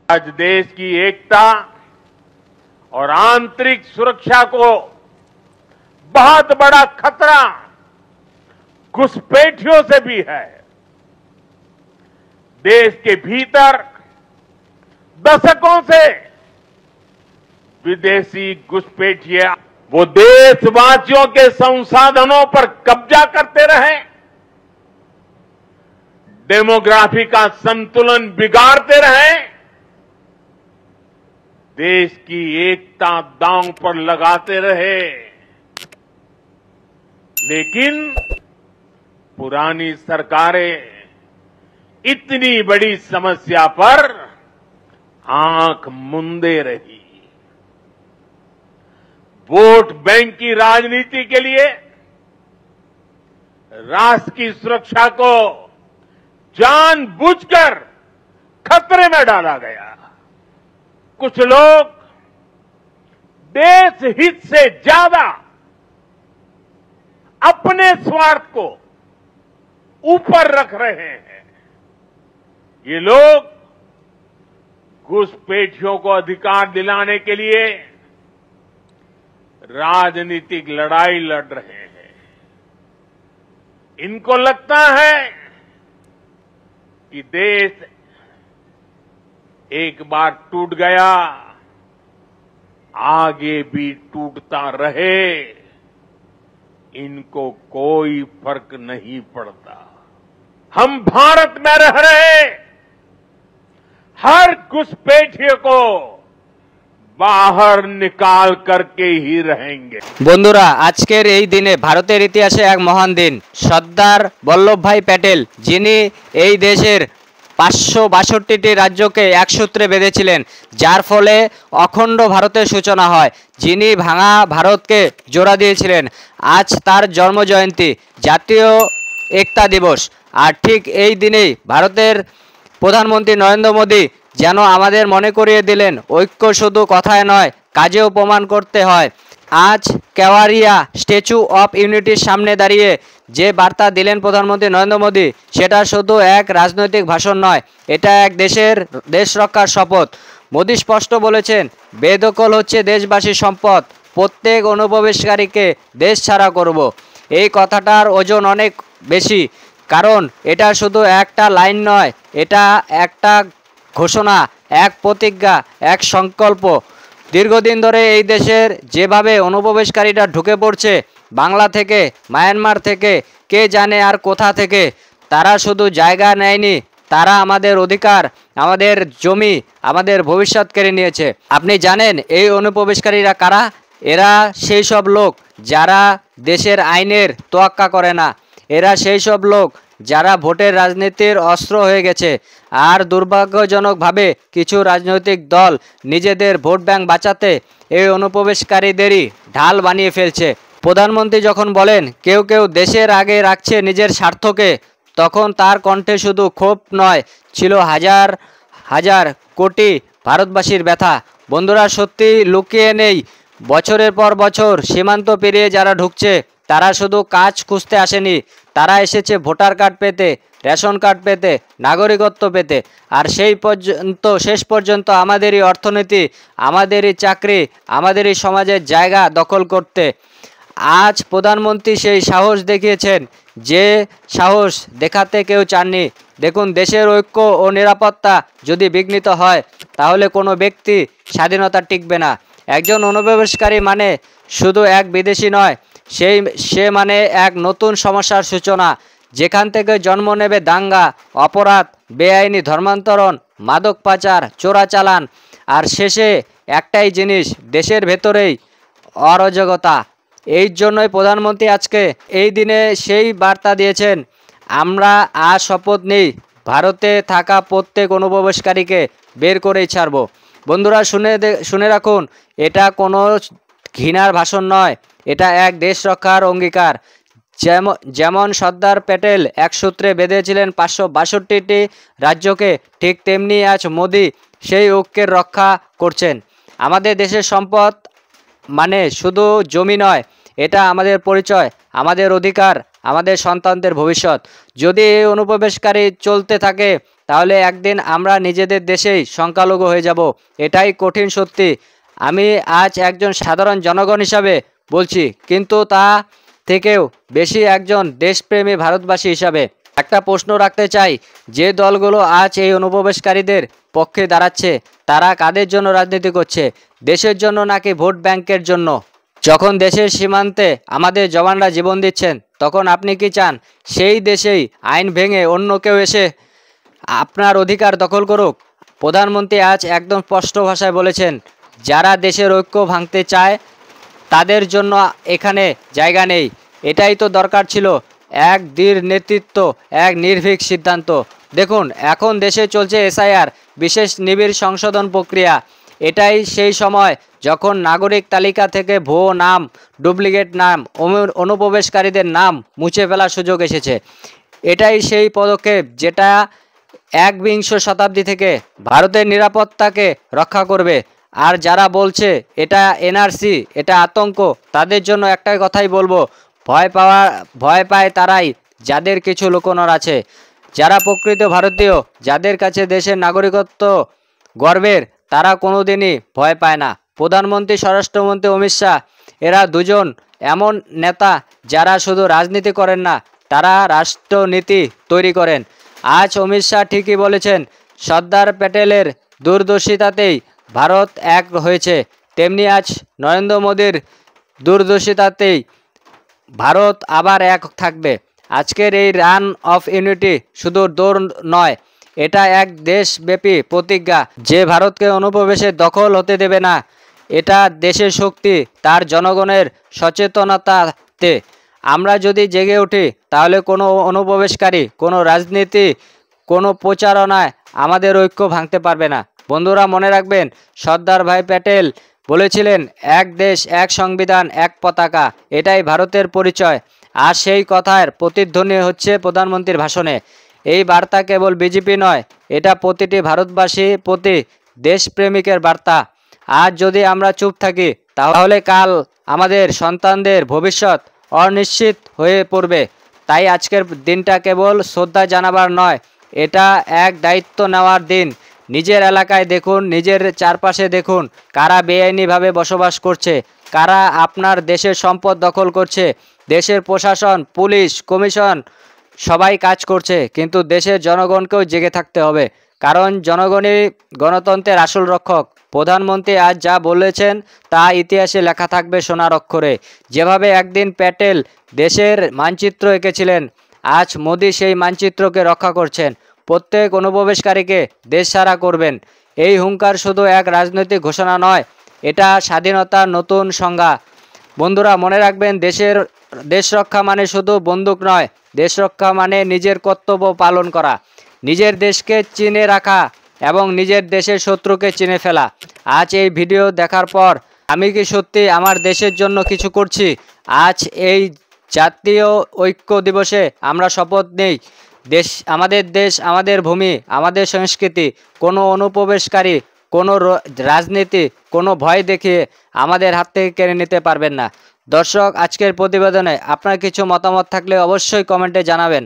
आज देश की एकता और आंतरिक सुरक्षा को बहुत बड़ा खतरा घुसपैठियों से भी है। देश के भीतर दशकों से विदेशी घुसपैठिए वो देशवासियों के संसाधनों पर कब्जा करते रहे, डेमोग्राफी का संतुलन बिगाड़ते रहे, देश की एकता दांव पर लगाते रहे। लेकिन पुरानी सरकारें इतनी बड़ी समस्या पर आंख मूंदे रही। वोट बैंक की राजनीति के लिए राष्ट्र की सुरक्षा को जानबूझकर खतरे में डाला गया। कुछ लोग देश हित से ज्यादा अपने स्वार्थ को ऊपर रख रहे हैं। ये लोग घुसपैठियों को अधिकार दिलाने के लिए राजनीतिक लड़ाई लड़ रहे हैं। इनको लगता है कि देश एक बार टूट गया, आगे भी टूटता रहे, इनको कोई फर्क नहीं पड़ता। हम भारत में रह रहे हर घुसपैठिए को बाहर निकाल करके ही रहेंगे। বন্ধুরা, আজকের এই দিনে ভারতের ইতিহাসে এক মহান দিন। সর্দার বল্লভভাই প্যাটেল, যিনি এই দেশের 562টি রাজ্যকে এক সূত্রে বেঁধেছিলেন, যার ফলে অখণ্ড ভারতের সূচনা হয়, যিনি ভাঙা ভারতকে জোড়া দিয়েছিলেন। আজ তার জন্মজয়ন্তী, জাতীয় একতা দিবস। আর ঠিক এই দিনেই ভারতের প্রধানমন্ত্রী নরেন্দ্র মোদী যেন আমাদের মনে করিয়ে দিলেন, ঐক্য শুধু কথায় নয়, কাজেও প্রমাণ করতে হয়। আজ কেওয়ারিয়া স্ট্যাচু অফ ইউনিটির সামনে দাঁড়িয়ে যে বার্তা দিলেন প্রধানমন্ত্রী নরেন্দ্র মোদী, সেটা শুধু এক রাজনৈতিক ভাষণ নয়, এটা এক দেশ রক্ষার শপথ। মোদী স্পষ্ট বলেছেন, বেদখল হচ্ছে দেশবাসীর সম্পদ, প্রত্যেক অনুপ্রবেশকারীকে দেশ ছাড়া করব। এই কথাটার ওজন অনেক বেশি, কারণ এটা শুধু একটা লাইন নয়, এটা একটা ঘোষণা, এক প্রতিজ্ঞা, এক সংকল্প। দীর্ঘদিন ধরে এই দেশের যেভাবে অনুপ্রবেশকারীরা ঢুকে পড়ছে, বাংলা থেকে, মায়ানমার থেকে, কে জানে আর কোথা থেকে, তারা শুধু জায়গা নেয়নি, তারা আমাদের অধিকার, আমাদের জমি, আমাদের ভবিষ্যৎ কেড়ে নিয়েছে। আপনি জানেন এই অনুপ্রবেশকারীরা কারা? এরা সেই সব লোক যারা দেশের আইনের তোয়াক্কা করে না। এরা সেই সব লোক যারা ভোটের রাজনীতির অস্ত্র হয়ে গেছে। আর দুর্ভাগ্যজনকভাবে কিছু রাজনৈতিক দল নিজেদের ভোট ব্যাংক বাঁচাতে এই অনুপ্রবেশকারীদেরই ঢাল বানিয়ে ফেলছে। প্রধানমন্ত্রী যখন বলেন কেউ কেউ দেশের আগে রাখছে নিজের স্বার্থকে, তখন তার কণ্ঠে শুধু ক্ষোভ নয়, ছিল হাজার হাজার কোটি ভারতবাসীর ব্যথা। বন্ধুরা, সত্যি লুকিয়ে নেই, বছরের পর বছর সীমান্ত পেরিয়ে যারা ঢুকছে, তারা শুধু কাজ খুঁজতে আসেনি, তারা এসেছে ভোটার কার্ড পেতে, রেশন কার্ড পেতে, নাগরিকত্ব পেতে। আর শেষ পর্যন্ত আমাদেরই অর্থনীতি, আমাদেরই চাকরি, আমাদেরই সমাজের জায়গা দখল করতে। আজ প্রধানমন্ত্রী সেই সাহস দেখিয়েছেন, যে সাহস দেখাতে কেউ চাননি। দেখুন, দেশের ঐক্য ও নিরাপত্তা যদি বিঘ্নিত হয়, তাহলে কোনো ব্যক্তি স্বাধীনতা টিকবে না। একজন অনুপ্রবেশকারী মানে শুধু এক বিদেশি নয়, সে মানে এক নতুন সমস্যার সূচনা, যেখান থেকে জন্ম নেবে দাঙ্গা, অপরাধ, বেআইনি ধর্মান্তরণ, মাদক পাচার, চোরাচালান, আর শেষে একটাই জিনিস, দেশের ভেতরেই অরাজকতা। এই জন্যই প্রধানমন্ত্রী আজকে এই দিনে সেই বার্তা দিয়েছেন, আমরা আজ শপথ নিই, ভারতে থাকা প্রত্যেক অনুপ্রবেশকারীকে বের করেই ছাড়ব। বন্ধুরা, শুনে রাখুন, এটা কোনো ঘৃণার ভাষণ নয়, এটা এক দেশ রক্ষার অঙ্গীকার। যেমন সর্দার প্যাটেল এক সূত্রে বেঁধেছিলেন 562টি রাজ্যকে, ঠিক তেমনি আজ মোদি সেই ঐক্যের রক্ষা করছেন। আমাদের দেশের সম্পদ মানে শুধু জমি নয়, এটা আমাদের পরিচয়, আমাদের অধিকার, আমাদের সন্তানদের ভবিষ্যৎ। যদি এই অনুপ্রবেশকারী চলতে থাকে, তাহলে একদিন আমরা নিজেদের দেশেই সংখ্যালঘু হয়ে যাব। এটাই কঠিন সত্যি। আমি আজ একজন সাধারণ জনগণ হিসাবে বলছি, কিন্তু তা থেকেও বেশি একজন দেশপ্রেমী ভারতবাসী হিসাবে একটা প্রশ্ন রাখতে চাই, যে দলগুলো আজ এই অনুপ্রবেশকারীদের পক্ষে দাঁড়াচ্ছে তারা কাদের জন্য রাজনীতি করছে? দেশের জন্য নাকি ভোট ব্যাংকের জন্য? যখন দেশের সীমান্তে আমাদের জওয়ানরা জীবন দিচ্ছেন, তখন আপনি কি চান সেই দেশেই আইন ভেঙে অন্য কেউ এসে আপনার অধিকার দখল করুক? প্রধানমন্ত্রী আজ একদম স্পষ্ট ভাষায় বলেছেন, যারা দেশের ঐক্য ভাঙতে চায় তাদের জন্য এখানে জায়গা নেই। এটাই তো দরকার ছিল, এক দৃঢ় নেতৃত্ব, এক নির্ভীক সিদ্ধান্ত। দেখুন, এখন দেশে চলছে এসআইআর, বিশেষ নিবিড় সংশোধন প্রক্রিয়া। এটাই সেই সময় যখন নাগরিক তালিকা থেকে ভুয়ো নাম, ডুপ্লিকেট নাম, অনুপ্রবেশকারীদের নাম মুছে ফেলার সুযোগ এসেছে। এটাই সেই পদক্ষেপ যেটা একবিংশ শতাব্দী থেকে ভারতের নিরাপত্তাকে রক্ষা করবে। আর যারা বলছে এটা এনআরসি, এটা আতঙ্ক, তাদের জন্য একটাই কথাই বলবো, ভয় পায় তারাই যাদের কিছু লুকোনোর আছে। যারা প্রকৃত ভারতীয়, যাদের কাছে দেশের নাগরিকত্ব গর্বের, তারা কোনোদিনই ভয় পায় না। প্রধানমন্ত্রী, স্বরাষ্ট্রমন্ত্রী অমিত শাহ, এরা দুজন এমন নেতা যারা শুধু রাজনীতি করেন না, তারা রাষ্ট্রনীতি তৈরি করেন। আজ অমিত শাহ ঠিকই বলেছেন, সর্দার প্যাটেলের দূরদর্শিতাতেই ভারত এক হয়েছে, তেমনি আজ নরেন্দ্র মোদীর দূরদর্শিতাতেই ভারত আবার এক থাকবে। আজকের এই রান অফ ইউনিটি শুধু দৌড় নয়, এটা এক দেশব্যাপী প্রতিজ্ঞা যে ভারতকে অনুপ্রবেশের দখল হতে দেবে না। এটা দেশের শক্তি, তার জনগণের সচেতনতাতে। আমরা যদি জেগে উঠি, তাহলে কোনো অনুপ্রবেশকারী, কোনো রাজনীতি, কোনো প্রচারণায় আমাদের ঐক্য ভাঙতে পারবে না। বন্ধুরা, মনে রাখবেন, সর্দার ভাই প্যাটেল বলেছিলেন, এক দেশ, এক সংবিধান, এক পতাকা, এটাই ভারতের পরিচয়। আর সেই কথার প্রতিধ্বনি হচ্ছে প্রধানমন্ত্রীর ভাষণে। এই বার্তা কেবল বিজেপি নয়, এটা প্রতিটি ভারতবাসী, প্রতি দেশপ্রেমিকের বার্তা। আজ যদি আমরা চুপ থাকি, তাহলে কাল আমাদের সন্তানদের ভবিষ্যৎ অনিশ্চিত হয়ে পড়বে। তাই আজকের দিনটা কেবল শ্রদ্ধা জানাবার নয়, এটা এক দায়িত্ব নেওয়ার দিন। নিজের এলাকায় দেখুন, নিজের চারপাশে দেখুন, কারা বেআইনিভাবে বসবাস করছে, কারা আপনার দেশের সম্পদ দখল করছে। দেশের প্রশাসন, পুলিশ, কমিশন সবাই কাজ করছে, কিন্তু দেশের জনগণকেও জেগে থাকতে হবে, কারণ জনগণই গণতন্ত্রের আসল রক্ষক। প্রধানমন্ত্রী আজ যা বলেছেন তা ইতিহাসে লেখা থাকবে সোনার অক্ষরে। যেভাবে একদিন প্যাটেল দেশের মানচিত্র এঁকেছিলেন, আজ মোদি সেই মানচিত্রকে রক্ষা করছেন। প্রত্যেক অনুপ্রবেশকারীকে দেশছাড়া করবেন। এই হুঙ্কার শুধু এক রাজনৈতিক ঘোষণা নয়, এটা স্বাধীনতার নতুন সংজ্ঞা। বন্ধুরা, মনে রাখবেন, দেশ রক্ষা মানে শুধু বন্দুক নয়, দেশ রক্ষা মানে নিজের কর্তব্য পালন করা, নিজের দেশকে চিনে রাখা এবং নিজের দেশের শত্রুকে চিনে ফেলা। আজ এই ভিডিও দেখার পর আমি কি সত্যি আমার দেশের জন্য কিছু করছি? আজ এই জাতীয় ঐক্য দিবসে আমরা শপথ নেই, দেশ, আমাদের ভূমি, আমাদের সংস্কৃতি, কোনো অনুপ্রবেশকারী, কোনো রাজনীতি, কোনো ভয় দেখিয়ে আমাদের হাত থেকে কেড়ে নিতে পারবেন না। দর্শক, আজকের প্রতিবেদনে আপনার কিছু মতামত থাকলে অবশ্যই কমেন্টে জানাবেন।